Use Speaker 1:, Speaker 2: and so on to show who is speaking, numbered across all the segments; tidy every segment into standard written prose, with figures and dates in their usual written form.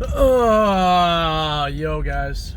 Speaker 1: Yo guys,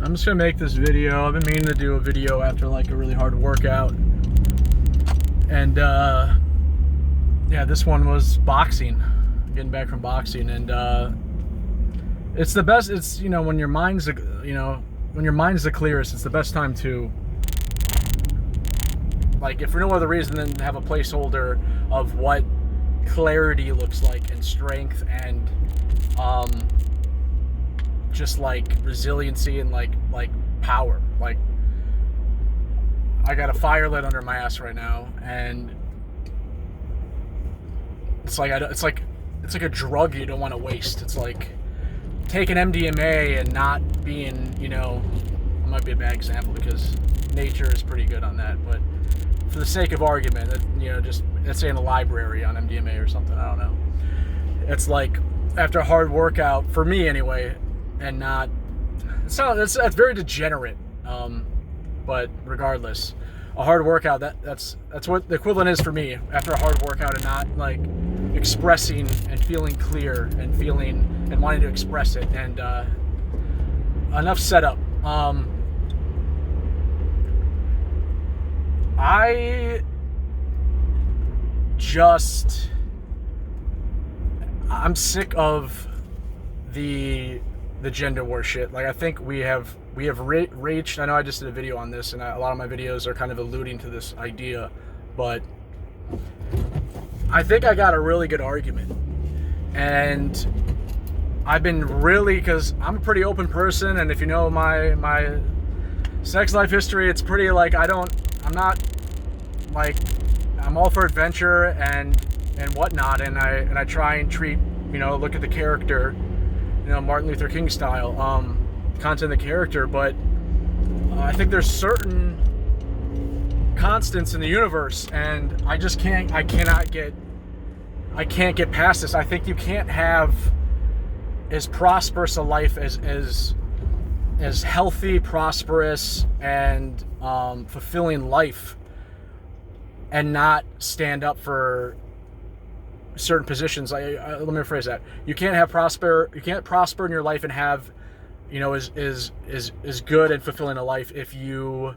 Speaker 1: I'm just gonna make this video. I've been meaning to do a video after like a really hard workout, and yeah, this one was boxing. Getting back from boxing, and it's the best. It's when your mind's when your mind's the clearest, it's the best time to, like, if for no other reason than have a placeholder of what clarity looks like and strength and just like resiliency and like power. Like, I got a fire lit under my ass right now, and it's like it's like a drug you don't want to waste. It's like taking MDMA and not being, it might be a bad example because nature is pretty good on that, but for the sake of argument, just let's say in a library on MDMA or something, I don't know. It's like after a hard workout, for me anyway, and not, that's very degenerate, but regardless, a hard workout, that's what the equivalent is for me after a hard workout, and not like expressing and feeling clear and feeling and wanting to express it. And enough setup. I'm sick of the gender war shit. Like, I think we have reached, I know I just did a video on this, and a lot of my videos are kind of alluding to this idea, but I think I got a really good argument. And I've been really, because I'm a pretty open person, and if you know my sex life history, it's pretty like, I'm all for adventure and whatnot, and I try and treat, look at the character, Martin Luther King style, content of the character, but I think there's certain constants in the universe, and I can't get past this. I think you can't have as prosperous a life, as healthy, prosperous, and fulfilling life, and not stand up for certain positions. Let me rephrase that. You can't prosper in your life and have, is good and fulfilling a life if you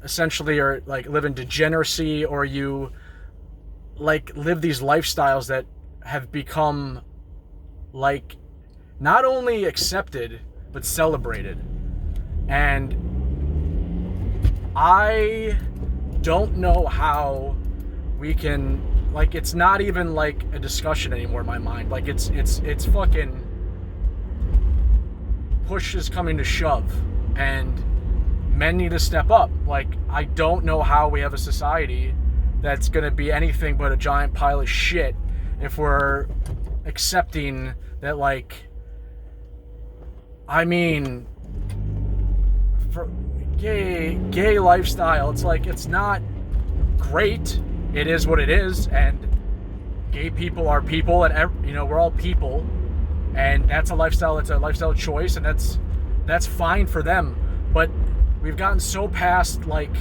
Speaker 1: essentially are like live in degeneracy, or you like live these lifestyles that have become like not only accepted but celebrated. And I don't know how we can, like, it's not even like a discussion anymore in my mind. Like, it's fucking push is coming to shove, and men need to step up. Like, I don't know how we have a society that's going to be anything but a giant pile of shit if we're accepting that, like, I mean, for gay lifestyle, it's like, it's not great. It is what it is, and gay people are people, and we're all people, and that's a lifestyle choice, and that's fine for them. But we've gotten so past, like,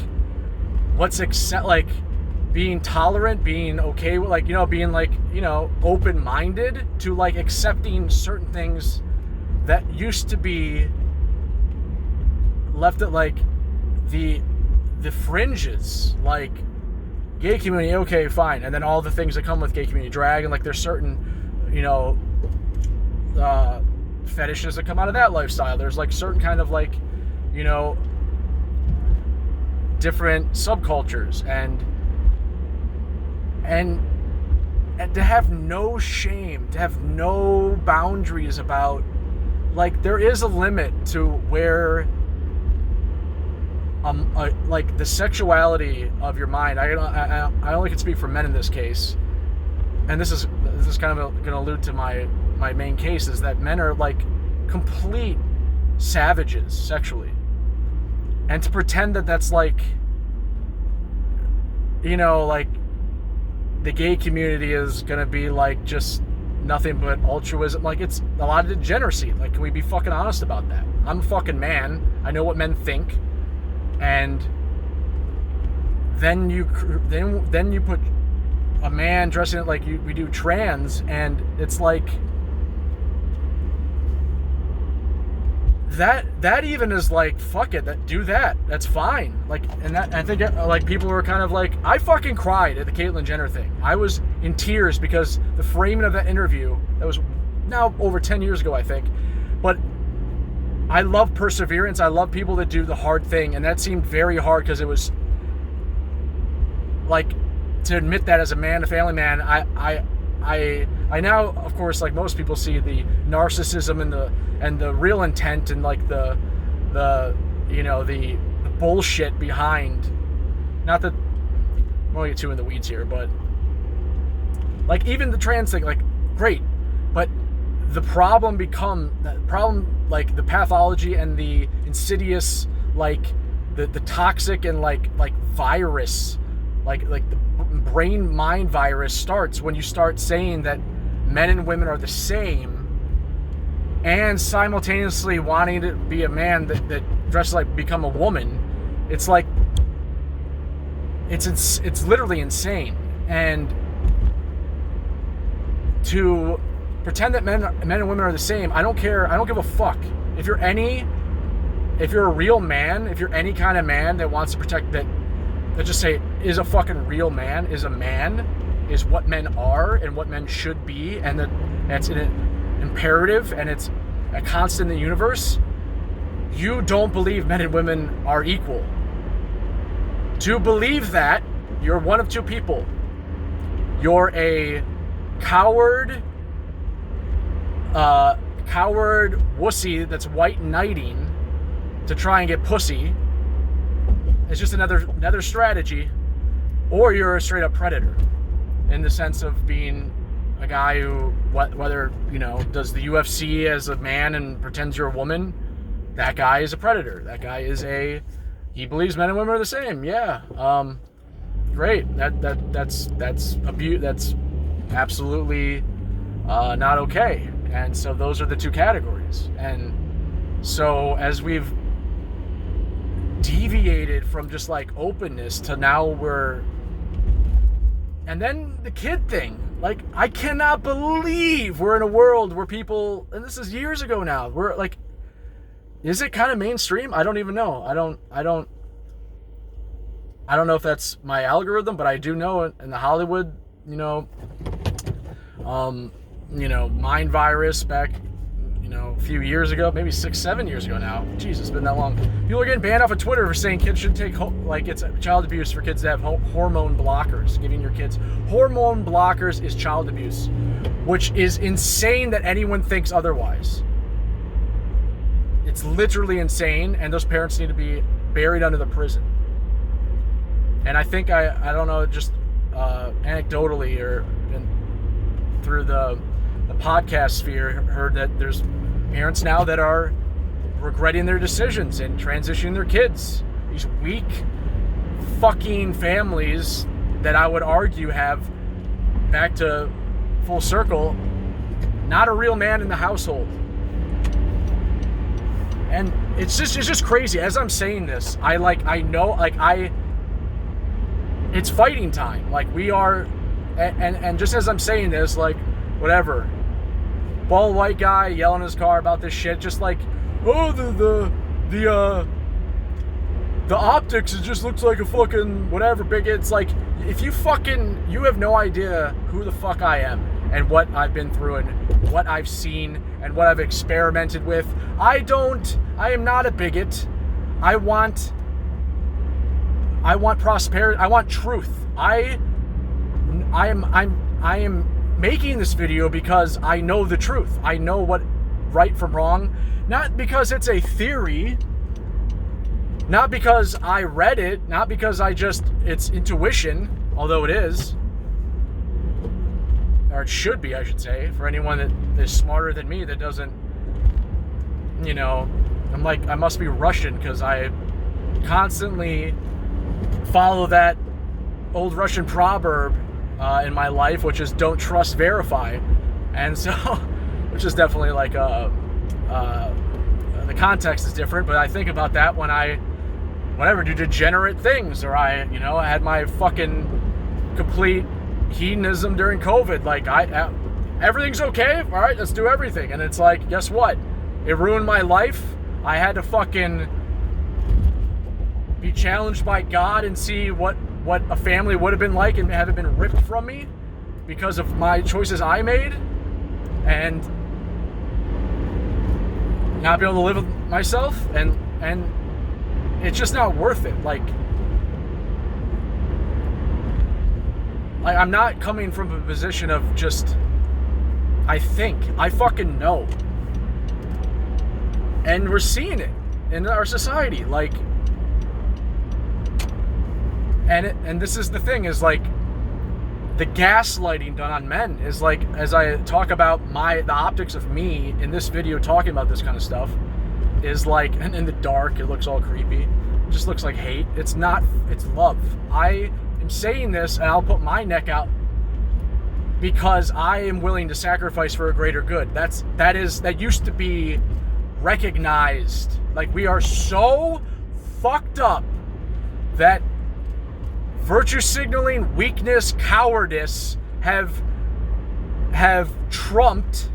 Speaker 1: what's like being tolerant, being okay with, like, being like, open-minded, to like accepting certain things that used to be left at like the fringes, like gay community, okay, fine, and then all the things that come with gay community, drag, and like there's certain fetishes that come out of that lifestyle. There's like certain kind of like different subcultures, and to have no shame, to have no boundaries about, like, there is a limit to where like the sexuality of your mind. I only can speak for men in this case, and this is kind of going to allude to my main case, is that men are like complete savages sexually, and to pretend that that's like, like the gay community is going to be like just nothing but altruism, like, it's a lot of degeneracy. Like, can we be fucking honest about that? I'm a fucking man. I know what men think. And then you put a man dressing it like we do trans, and it's like that even is like, fuck it, do that, that's fine. Like, and that, I think like people were kind of like, I fucking cried at the Caitlyn Jenner thing. I was in tears because the framing of that interview, that was now over 10 years ago, I think, but I love perseverance. I love people that do the hard thing, and that seemed very hard because it was like, to admit that as a man, a family man, I now, of course, like most people, see the narcissism and the real intent, and like the bullshit behind. Not that I'm gonna get too in the weeds here, but like even the trans thing, like great, but the problem like the pathology and the insidious, like the toxic and like virus, like the brain mind virus starts when you start saying that men and women are the same, and simultaneously wanting to be a man that dresses like become a woman. It's like it's literally insane. And to pretend that men and women are the same, I don't care. I don't give a fuck. If you're a real man, if you're any kind of man that wants to protect that just say is a fucking real man, is a man, is what men are and what men should be, and that's an imperative and it's a constant in the universe, you don't believe men and women are equal. To believe that, you're one of two people. You're a coward wussy that's white knighting to try and get pussy. It's just another strategy. Or you're a straight up predator, in the sense of being a guy who, whether, does the UFC as a man and pretends you're a woman, that guy is a predator. That guy is he believes men and women are the same. Yeah. Great. That's abuse. That's absolutely not okay. And so those are the two categories. And so as we've deviated from just like openness to now and then the kid thing, like, I cannot believe we're in a world where people, and this is years ago now, we're like, is it kind of mainstream? I don't even know. I don't know if that's my algorithm, but I do know in the Hollywood, mind virus back, a few years ago, maybe 6-7 years ago now. Jesus, it's been that long. People are getting banned off of Twitter for saying kids should take, it's child abuse for kids to have hormone blockers. Giving your kids hormone blockers is child abuse, which is insane that anyone thinks otherwise. It's literally insane, and those parents need to be buried under the prison. And I think I don't know, just anecdotally or through the podcast sphere, heard that there's parents now that are regretting their decisions and transitioning their kids. These weak fucking families that I would argue have, back to full circle, not a real man in the household. And it's just crazy. As I'm saying this, it's fighting time. Like, we are, and just as I'm saying this, like, whatever, bald white guy yelling in his car about this shit, just like, oh, the optics, it just looks like a fucking whatever bigot. It's like, if you have no idea who the fuck I am and what I've been through and what I've seen and what I've experimented with. I am not a bigot. I want prosperity. I want truth. I am making this video because I know the truth. I know what right from wrong, not because it's a theory, not because I read it, not because it's intuition, although it is, or it should be, I should say, for anyone that is smarter than me, that doesn't, I'm like, I must be Russian because I constantly follow that old Russian proverb in my life, which is don't trust, verify. And so, which is definitely like the context is different, but I think about that when I do degenerate things, or I had my fucking complete hedonism during COVID. Like, everything's okay. All right, let's do everything. And it's like, guess what? It ruined my life. I had to fucking be challenged by God and see what a family would have been like and have it been ripped from me because of my choices I made, and not be able to live with myself, and it's just not worth it. Like I'm not coming from a position of just I fucking know. And we're seeing it in our society, like, and this is the thing, is like the gaslighting done on men is like, as I talk about the optics of me in this video talking about this kind of stuff, is like, and in the dark it looks all creepy, it just looks like hate. It's not, it's love. I am saying this, and I'll put my neck out because I am willing to sacrifice for a greater good. That used to be recognized. Like, we are so fucked up that virtue signaling, weakness, cowardice have trumped,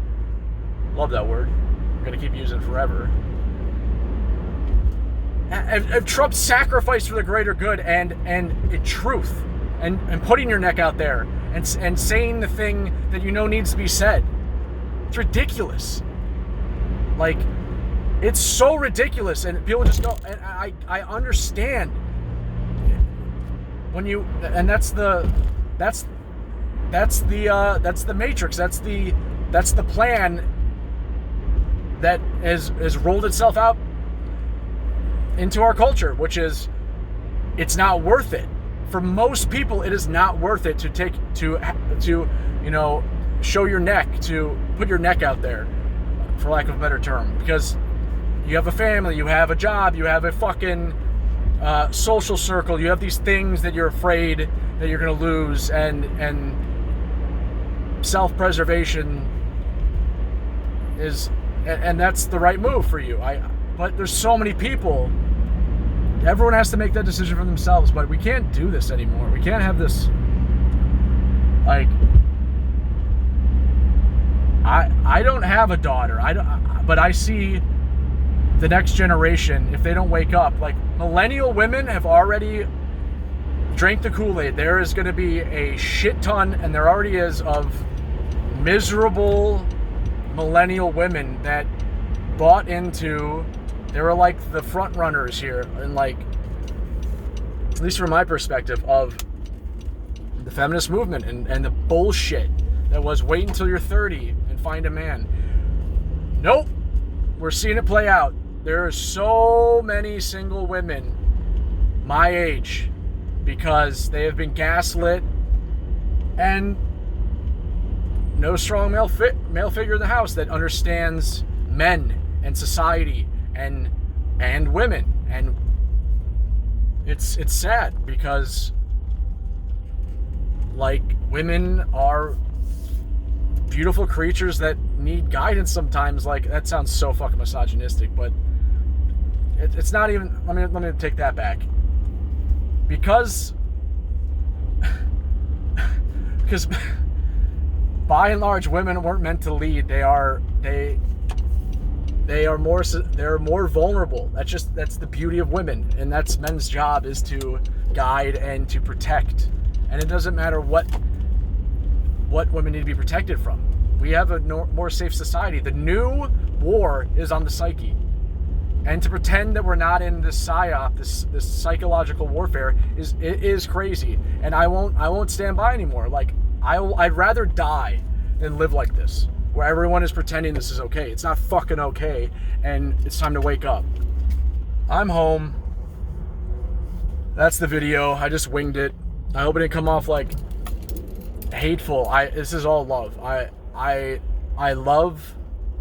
Speaker 1: love that word, I'm gonna keep using it forever, have trumped sacrifice for the greater good and truth, and putting your neck out there and saying the thing that you know needs to be said. It's ridiculous. Like, it's so ridiculous, and people just go, and I understand when you, and that's the matrix, that's the plan that has rolled itself out into our culture, which is, it's not worth it. For most people, it is not worth it to show your neck, to put your neck out there, for lack of a better term, because you have a family, you have a job, you have a fucking social circle, you have these things that you're afraid that you're going to lose, and self-preservation is, and that's the right move for you. But there's so many people, everyone has to make that decision for themselves, but we can't do this anymore. We can't have this, like, I don't have a daughter, but I see the next generation, if they don't wake up, like, millennial women have already drank the Kool-Aid. There is going to be a shit ton, and there already is, of miserable millennial women that bought into, they were like the front runners here, and like, at least from my perspective, of the feminist movement and the bullshit that was wait until you're 30 and find a man. Nope. We're seeing it play out. There are so many single women my age because they have been gaslit, and no strong male figure in the house that understands men and society and women. And it's sad because, like, women are beautiful creatures that need guidance sometimes. Like, that sounds so fucking misogynistic, but it's not even, let me take that back, because by and large, women weren't meant to lead. They're more vulnerable. That's the beauty of women, and that's men's job, is to guide and to protect. And it doesn't matter what women need to be protected from. We have a more safe society. The new war is on the psyche. And to pretend that we're not in this psyop, this psychological warfare, is crazy. And I won't stand by anymore. Like, I'd rather die than live like this, where everyone is pretending this is okay. It's not fucking okay, and it's time to wake up. I'm home. That's the video. I just winged it. I hope it didn't come off like hateful. This is all love. I love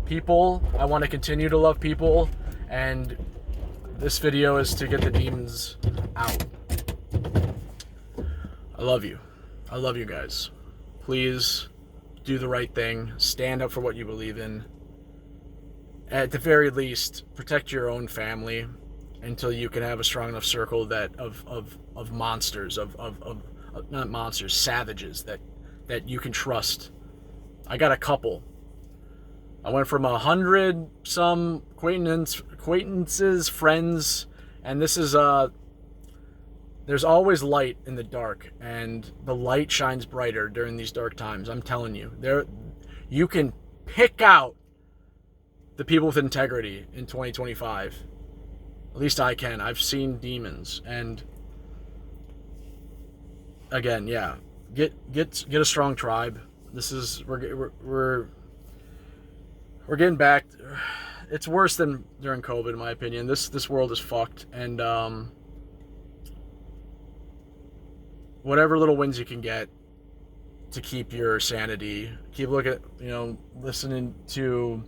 Speaker 1: people. I want to continue to love people, and this video is to get the demons out. I love you. I love you guys. Please do the right thing. Stand up for what you believe in. At the very least, protect your own family until you can have a strong enough circle that of monsters, of not monsters, savages that that you can trust. I got a couple. I went from 100 some acquaintances, friends, and this is there's always light in the dark, and the light shines brighter during these dark times. I'm telling you, you can pick out the people with integrity in 2025. At least I can. I've seen demons, and again, yeah, get a strong tribe. This is we're getting back. It's worse than during COVID, in my opinion. This world is fucked, and whatever little wins you can get to keep your sanity, keep looking at, listening to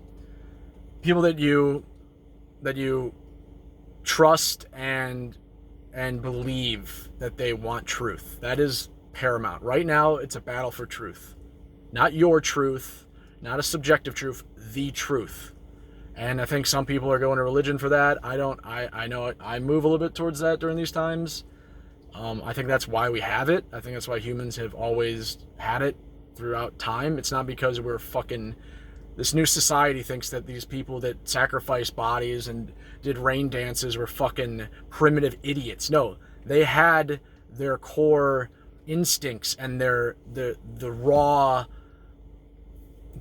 Speaker 1: people that you trust and believe that they want truth. That is paramount. Right now, it's a battle for truth. Not your truth, not a subjective truth, the truth. And I think some people are going to religion for that. I know I move a little bit towards that during these times. I think that's why we have it. I think that's why humans have always had it throughout time. It's not because we're fucking... This new society thinks that these people that sacrificed bodies and did rain dances were fucking primitive idiots. No, they had their core instincts and the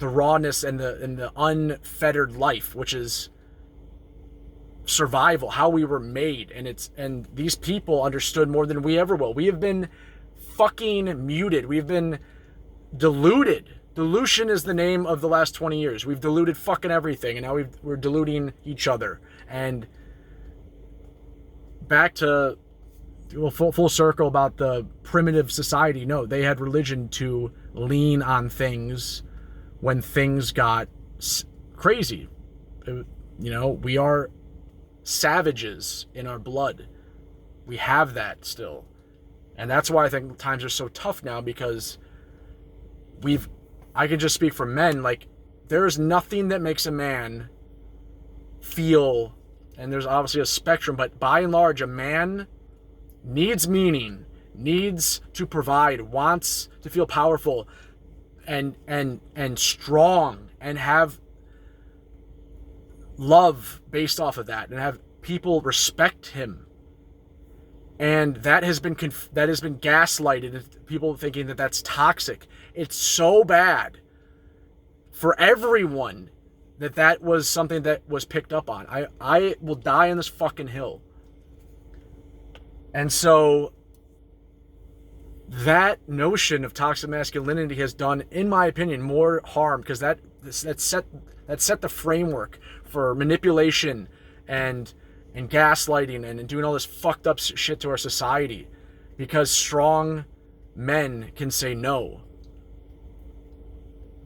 Speaker 1: rawness and the unfettered life, which is survival, how we were made. And these people understood more than we ever will. We have been fucking muted. We've been deluded. Dilution is the name of the last 20 years. We've diluted fucking everything, and now we're diluting each other. And back to full circle about the primitive society. No, they had religion to lean on things when things got crazy. We are savages in our blood. We have that still. And that's why I think times are so tough now, because I can just speak for men, like, there's nothing that makes a man feel, and there's obviously a spectrum, but by and large, a man needs meaning, needs to provide, wants to feel powerful and strong, and have love based off of that, and have people respect him. And that has been gaslighted, people thinking that that's toxic. It's so bad for everyone that was something that was picked up on. I will die on this fucking hill. And so that notion of toxic masculinity has done, in my opinion, more harm, because that set the framework for manipulation and gaslighting and doing all this fucked up shit to our society, because strong men can say no.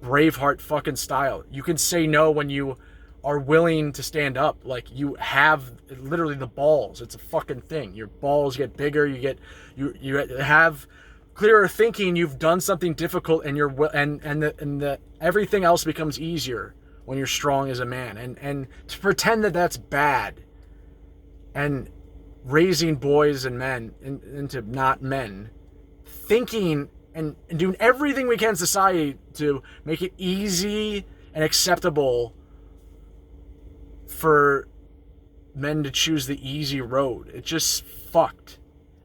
Speaker 1: Braveheart fucking style. You can say no when you are willing to stand up. Like, you have literally the balls. It's a fucking thing. Your balls get bigger. You have clearer thinking. You've done something difficult, and everything else becomes easier when you're strong as a man. And to pretend that that's bad, and raising boys and men into not men, thinking and doing everything we can in society to make it easy and acceptable for men to choose the easy road. It's just fucked.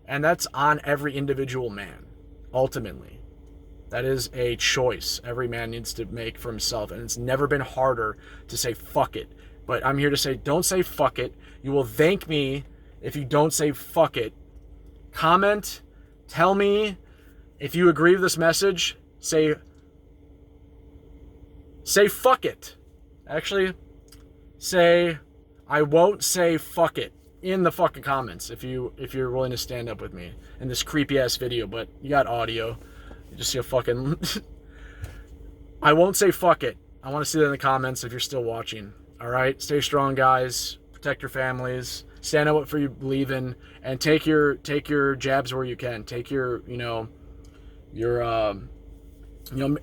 Speaker 1: And that's on every individual man, ultimately. That is a choice every man needs to make for himself. And it's never been harder to say fuck it. But I'm here to say, don't say fuck it. You will thank me if you don't say fuck it. Comment. Tell me if you agree with this message. Say fuck it. Actually, say I won't say fuck it in the fucking comments if you're willing to stand up with me in this creepy ass video. But you got audio. You just see a fucking... I won't say fuck it. I want to see that in the comments if you're still watching. All right, stay strong, guys. Protect your families. Stand up for you believe in, and take your jabs where you can. Take your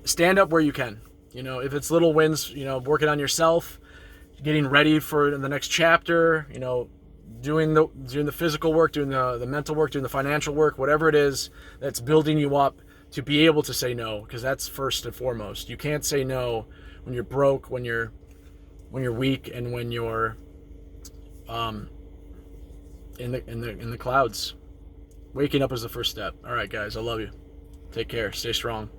Speaker 1: stand up where you can. If it's little wins, working on yourself, getting ready for the next chapter. Doing the physical work, doing the mental work, doing the financial work, whatever it is that's building you up to be able to say no, because that's first and foremost. You can't say no when you're broke, when you're weak, and when you're in the clouds. Waking up is the first step. All right, guys, I love you. Take care. Stay strong.